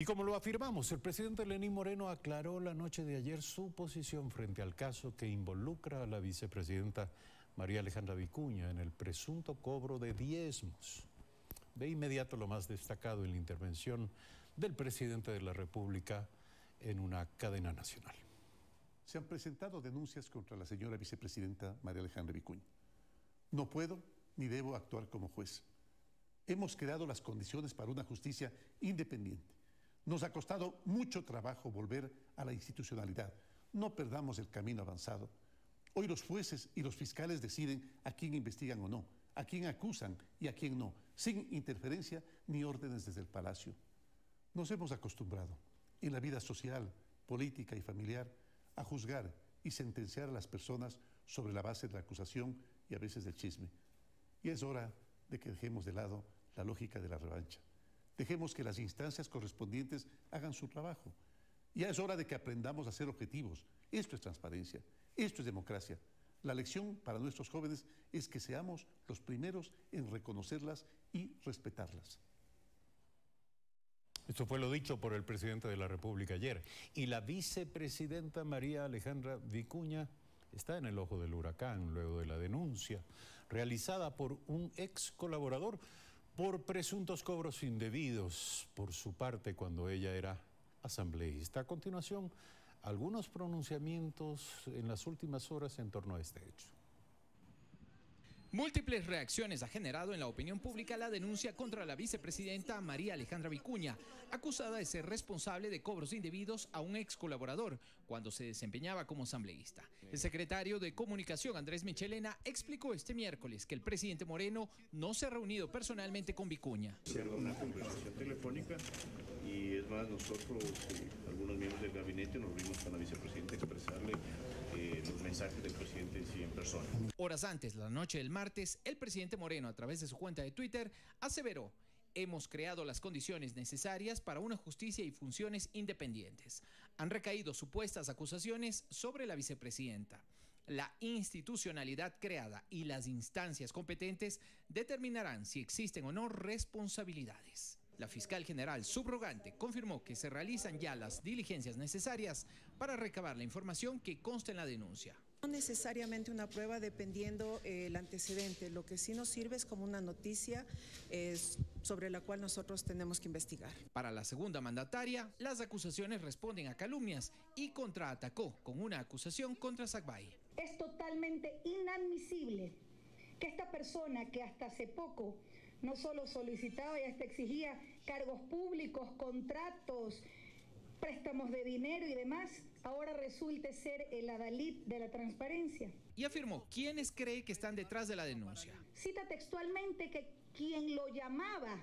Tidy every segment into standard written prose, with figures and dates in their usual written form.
Y como lo afirmamos, el presidente Lenín Moreno aclaró la noche de ayer su posición frente al caso que involucra a la vicepresidenta María Alejandra Vicuña en el presunto cobro de diezmos. De inmediato lo más destacado en la intervención del presidente de la República en una cadena nacional. Se han presentado denuncias contra la señora vicepresidenta María Alejandra Vicuña. No puedo ni debo actuar como juez. Hemos creado las condiciones para una justicia independiente. Nos ha costado mucho trabajo volver a la institucionalidad. No perdamos el camino avanzado. Hoy los jueces y los fiscales deciden a quién investigan o no, a quién acusan y a quién no, sin interferencia ni órdenes desde el Palacio. Nos hemos acostumbrado en la vida social, política y familiar a juzgar y sentenciar a las personas sobre la base de la acusación y a veces del chisme. Y es hora de que dejemos de lado la lógica de la revancha. Dejemos que las instancias correspondientes hagan su trabajo. Ya es hora de que aprendamos a ser objetivos. Esto es transparencia, esto es democracia. La lección para nuestros jóvenes es que seamos los primeros en reconocerlas y respetarlas. Esto fue lo dicho por el presidente de la República ayer. Y la vicepresidenta María Alejandra Vicuña está en el ojo del huracán luego de la denuncia realizada por un ex colaborador por presuntos cobros indebidos por su parte cuando ella era asambleísta. A continuación, algunos pronunciamientos en las últimas horas en torno a este hecho. Múltiples reacciones ha generado en la opinión pública la denuncia contra la vicepresidenta María Alejandra Vicuña, acusada de ser responsable de cobros indebidos a un ex colaborador cuando se desempeñaba como asambleísta. El secretario de Comunicación, Andrés Michelena, explicó este miércoles que el presidente Moreno no se ha reunido personalmente con Vicuña. Se haga una conversación telefónica y es más, nosotros, algunos miembros del gabinete, nos reunimos con la vicepresidenta a expresarle los mensajes del presidente en persona. Horas antes, la noche del martes, el presidente Moreno, a través de su cuenta de Twitter, aseveró: hemos creado las condiciones necesarias para una justicia y funciones independientes. Han recaído supuestas acusaciones sobre la vicepresidenta. La institucionalidad creada y las instancias competentes determinarán si existen o no responsabilidades. La fiscal general subrogante confirmó que se realizan ya las diligencias necesarias para recabar la información que consta en la denuncia. No necesariamente una prueba dependiendo el antecedente, lo que sí nos sirve es como una noticia sobre la cual nosotros tenemos que investigar. Para la segunda mandataria, las acusaciones responden a calumnias y contraatacó con una acusación contra Sacbay. Es totalmente inadmisible que esta persona que hasta hace poco no solo solicitaba y hasta exigía cargos públicos, contratos, préstamos de dinero y demás, ahora resulte ser el adalid de la transparencia. Y afirmó quiénes cree que están detrás de la denuncia. Cita textualmente que quien lo llamaba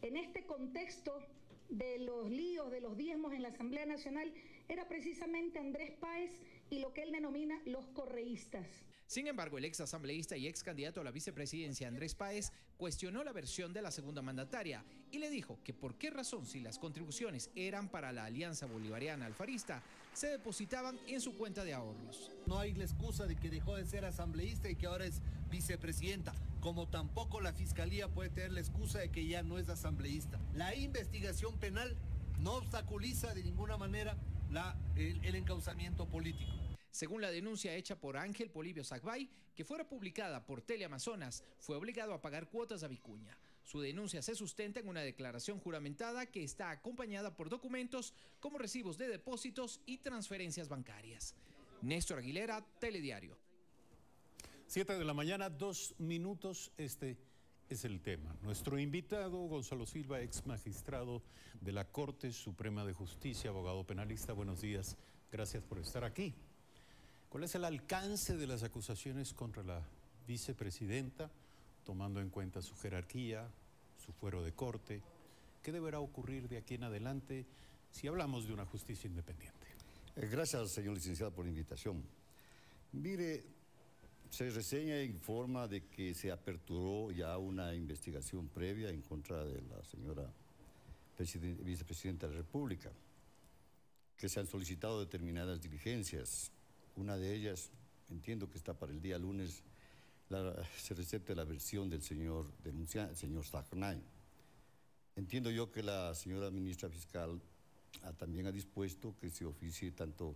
en este contexto de los líos, de los diezmos en la Asamblea Nacional, era precisamente Andrés Páez y lo que él denomina los correístas. Sin embargo, el ex asambleísta y ex candidato a la vicepresidencia Andrés Páez cuestionó la versión de la segunda mandataria y le dijo que por qué razón, si las contribuciones eran para la Alianza Bolivariana Alfarista, se depositaban en su cuenta de ahorros. No hay la excusa de que dejó de ser asambleísta y que ahora es vicepresidenta, como tampoco la fiscalía puede tener la excusa de que ya no es asambleísta. La investigación penal no obstaculiza de ninguna manera el encauzamiento político. Según la denuncia hecha por Ángel Polibio Sacbay, que fuera publicada por Teleamazonas, fue obligado a pagar cuotas a Vicuña. Su denuncia se sustenta en una declaración juramentada que está acompañada por documentos como recibos de depósitos y transferencias bancarias. Néstor Aguilera, Telediario. 7 de la mañana, 2 minutos, este es el tema. Nuestro invitado, Gonzalo Silva, ex magistrado de la Corte Suprema de Justicia, abogado penalista. Buenos días, gracias por estar aquí. ¿Cuál es el alcance de las acusaciones contra la vicepresidenta, tomando en cuenta su jerarquía, su fuero de corte? ¿Qué deberá ocurrir de aquí en adelante si hablamos de una justicia independiente? Gracias, señor licenciado, por la invitación. Mire, se reseña e informa de que se aperturó ya una investigación previa en contra de la señora vicepresidenta de la República, que se han solicitado determinadas diligencias. Una de ellas, entiendo que está para el día lunes, se recepta la versión del señor denunciante, el señor Sacbay. Entiendo yo que la señora ministra fiscal también ha dispuesto que se oficie tanto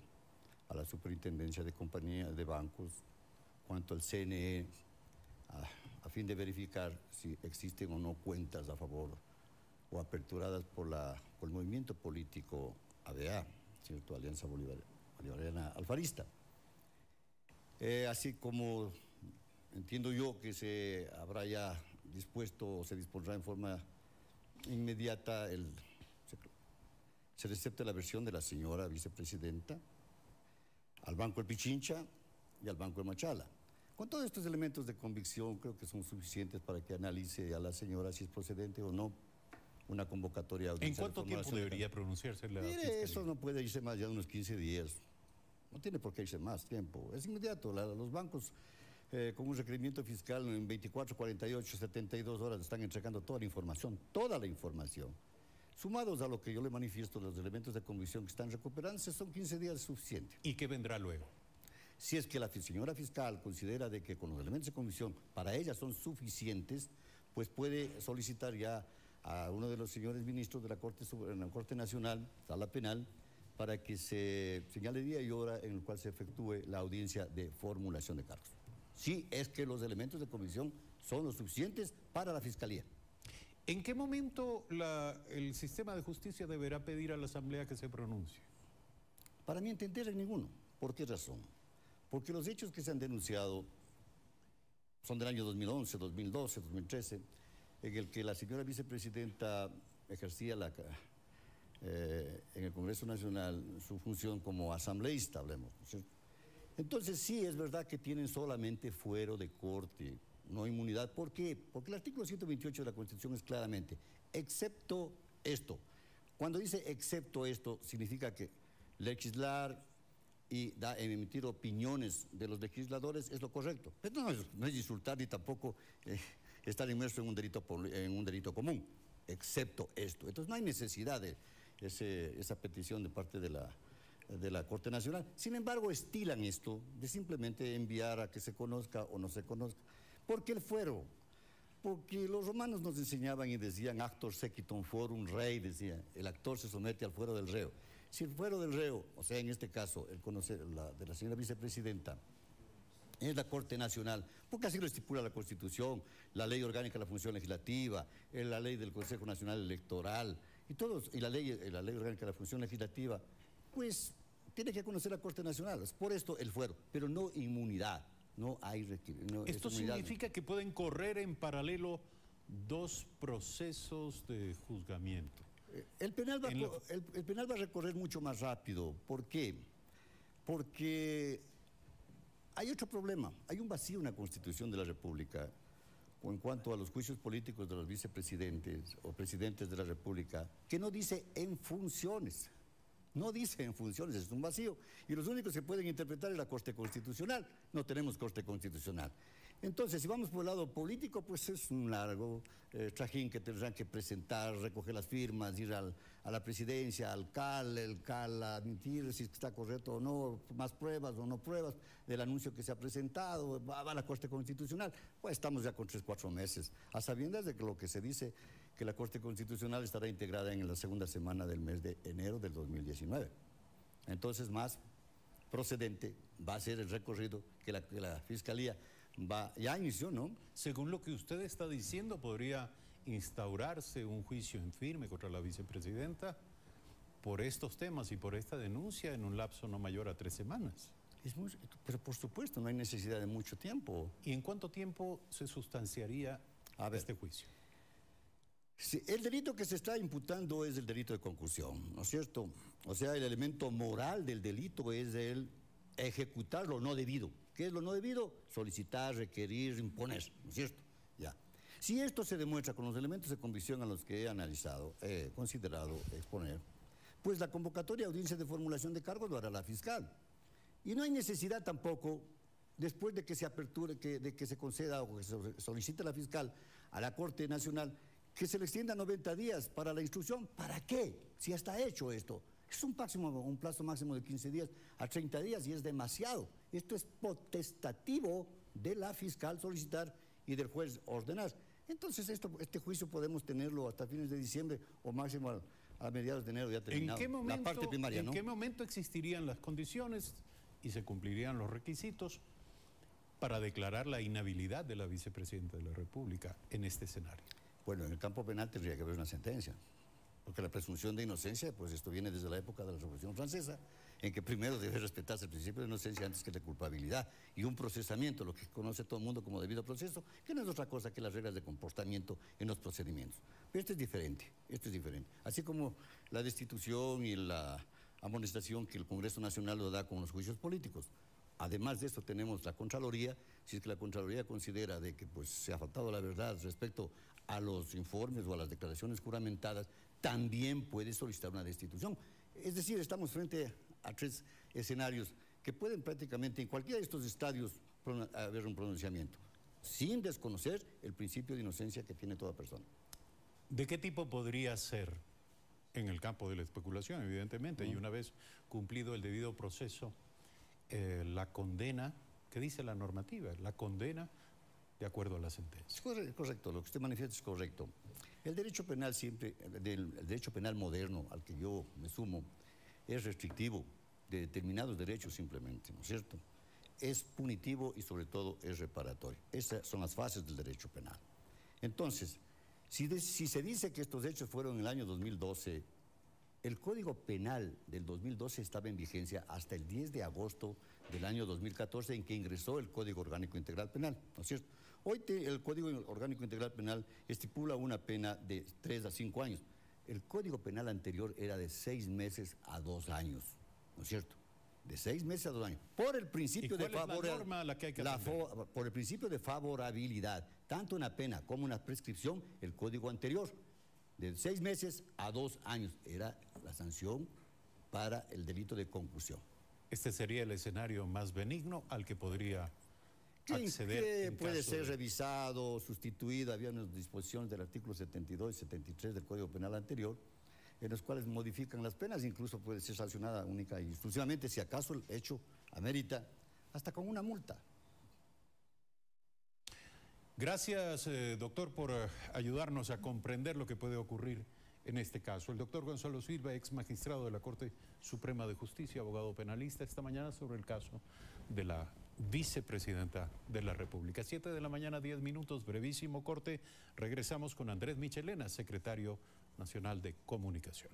a la Superintendencia de Compañías de Bancos cuanto al CNE a fin de verificar si existen o no cuentas a favor o aperturadas por el movimiento político ABA, ¿cierto? Alianza Bolivariana Alfarista. Así como entiendo yo que se habrá ya dispuesto o se dispondrá en forma inmediata se recepta la versión de la señora vicepresidenta al Banco El Pichincha y al Banco El Machala. Con todos estos elementos de convicción creo que son suficientes para que analice a la señora si es procedente o no una convocatoria. ¿En cuánto tiempo debería pronunciarse la fiscalía? Eso no puede irse más allá de unos 15 días. No tiene por qué irse más tiempo. Es inmediato. Los bancos con un requerimiento fiscal en 24, 48, 72 horas están entregando toda la información. Sumados a lo que yo le manifiesto, los elementos de convicción que están recuperándose, son 15 días suficientes. ¿Y qué vendrá luego? Si es que la señora fiscal considera de que con los elementos de convicción para ella son suficientes, pues puede solicitar ya a uno de los señores ministros de la Corte Nacional, Sala Penal, para que se señale día y hora en el cual se efectúe la audiencia de formulación de cargos. Si es que los elementos de convicción son los suficientes para la Fiscalía. ¿En qué momento el sistema de justicia deberá pedir a la Asamblea que se pronuncie? Para mi entender, en ninguno. ¿Por qué razón? Porque los hechos que se han denunciado son del año 2011, 2012, 2013, en el que la señora vicepresidenta ejercía en el Congreso Nacional su función como asambleísta, hablemos, ¿cierto? Entonces sí, es verdad que tienen solamente fuero de corte, no inmunidad. ¿Por qué? Porque el artículo 128 de la Constitución es claramente, excepto esto. Cuando dice excepto esto, significa que legislar y emitir opiniones de los legisladores es lo correcto. Pero no es insultar ni tampoco estar inmerso en un delito común, excepto esto. Entonces no hay necesidad de esa petición de parte de la Corte Nacional. Sin embargo, estilan esto de simplemente enviar a que se conozca o no se conozca. ¿Por qué el fuero? Porque los romanos nos enseñaban y decían actor sequitum forum rei, decía, el actor se somete al fuero del reo. Si el fuero del reo, o sea, en este caso, el conocer de la señora vicepresidenta, es la Corte Nacional, porque así lo estipula la Constitución, la Ley Orgánica de la Función Legislativa, la Ley del Consejo Nacional Electoral, y la ley Orgánica de la Función Legislativa, pues tiene que conocer la Corte Nacional. Es por esto el fuero, pero no inmunidad. No hay requerimiento. ¿Esto significa que pueden correr en paralelo dos procesos de juzgamiento? El penal va a recorrer mucho más rápido. ¿Por qué? Porque hay otro problema. Hay un vacío en la Constitución de la República en cuanto a los juicios políticos de los vicepresidentes o presidentes de la República, que no dice en funciones. No dice en funciones, es un vacío. Y los únicos que pueden interpretar es la Corte Constitucional. No tenemos Corte Constitucional. Entonces, si vamos por el lado político, pues es un largo trajín que tendrán que presentar, recoger las firmas, ir a la presidencia, al CAL, el CAL a admitir si está correcto o no, más pruebas o no pruebas del anuncio que se ha presentado, va a la Corte Constitucional. Pues estamos ya con 3, 4 meses, a sabiendas de que lo que se dice que la Corte Constitucional estará integrada en la segunda semana del mes de enero del 2019. Entonces, más procedente va a ser el recorrido que la Fiscalía ya inició, ¿no? Según lo que usted está diciendo, podría instaurarse un juicio en firme contra la vicepresidenta por estos temas y por esta denuncia en un lapso no mayor a 3 semanas. Pero por supuesto, no hay necesidad de mucho tiempo. ¿Y en cuánto tiempo se sustanciaría este juicio? Sí, el delito que se está imputando es el delito de concursión, ¿no es cierto? O sea, el elemento moral del delito es el ejecutar lo no debido. ¿Qué es lo no debido? Solicitar, requerir, imponer, ¿no es cierto? Ya. Si esto se demuestra con los elementos de convicción a los que he analizado, he considerado exponer, pues la convocatoria de audiencia de formulación de cargos lo hará la fiscal. Y no hay necesidad tampoco, después de que se aperture, de que se conceda o que se solicite a la fiscal a la Corte Nacional, que se le extienda 90 días para la instrucción. ¿Para qué? Si ya está hecho esto. Es un plazo máximo de 15 días a 30 días y es demasiado. Esto es potestativo de la fiscal solicitar y del juez ordenar. Entonces este juicio podemos tenerlo hasta fines de diciembre o máximo a mediados de enero ya terminado. La parte primaria, ¿En qué momento existirían las condiciones y se cumplirían los requisitos para declarar la inhabilidad de la vicepresidenta de la República en este escenario? Bueno, en el campo penal tendría que haber una sentencia, porque la presunción de inocencia, pues esto viene desde la época de la Revolución Francesa, en que primero debe respetarse el principio de inocencia antes que la culpabilidad, y un procesamiento, lo que conoce todo el mundo como debido proceso, que no es otra cosa que las reglas de comportamiento en los procedimientos. Pero esto es diferente. Así como la destitución y la amonestación que el Congreso Nacional lo da con los juicios políticos. Además de esto tenemos la Contraloría. Si es que la Contraloría considera de que pues, se ha faltado la verdad respecto a los informes o a las declaraciones juramentadas, también puede solicitar una destitución. Es decir, estamos frente a tres escenarios que pueden prácticamente en cualquiera de estos estadios haber un pronunciamiento, sin desconocer el principio de inocencia que tiene toda persona. ¿De qué tipo podría ser en el campo de la especulación, evidentemente, y una vez cumplido el debido proceso, la condena, ¿qué dice la normativa? La condena de acuerdo a la sentencia. Correcto, lo que usted manifiesta es correcto. El derecho penal siempre, el derecho penal moderno al que yo me sumo, es restrictivo de determinados derechos simplemente, ¿no es cierto? Es punitivo y sobre todo es reparatorio. Esas son las fases del derecho penal. Entonces, si se dice que estos hechos fueron en el año 2012, el Código Penal del 2012 estaba en vigencia hasta el 10 de agosto del año 2014 en que ingresó el Código Orgánico Integral Penal, ¿no es cierto? Hoy el Código Orgánico Integral Penal estipula una pena de 3 a 5 años. El Código Penal anterior era de 6 meses a 2 años, ¿no es cierto? De 6 meses a 2 años. Por el principio de por el principio de favorabilidad, tanto una pena como una prescripción, el Código anterior, de 6 meses a 2 años, era la sanción para el delito de concusión. Este sería el escenario más benigno al que podría acceder. Que puede ser revisado, sustituido. Había unas disposiciones del artículo 72 y 73 del Código Penal anterior, en los cuales modifican las penas, incluso puede ser sancionada única y exclusivamente, si acaso el hecho amerita, hasta con una multa. Gracias, doctor, por ayudarnos a comprender lo que puede ocurrir en este caso. El doctor Gonzalo Silva, ex magistrado de la Corte Suprema de Justicia, abogado penalista, esta mañana sobre el caso de la vicepresidenta de la República. 7 de la mañana, 10 minutos, brevísimo corte. Regresamos con Andrés Michelena, secretario nacional de Comunicación.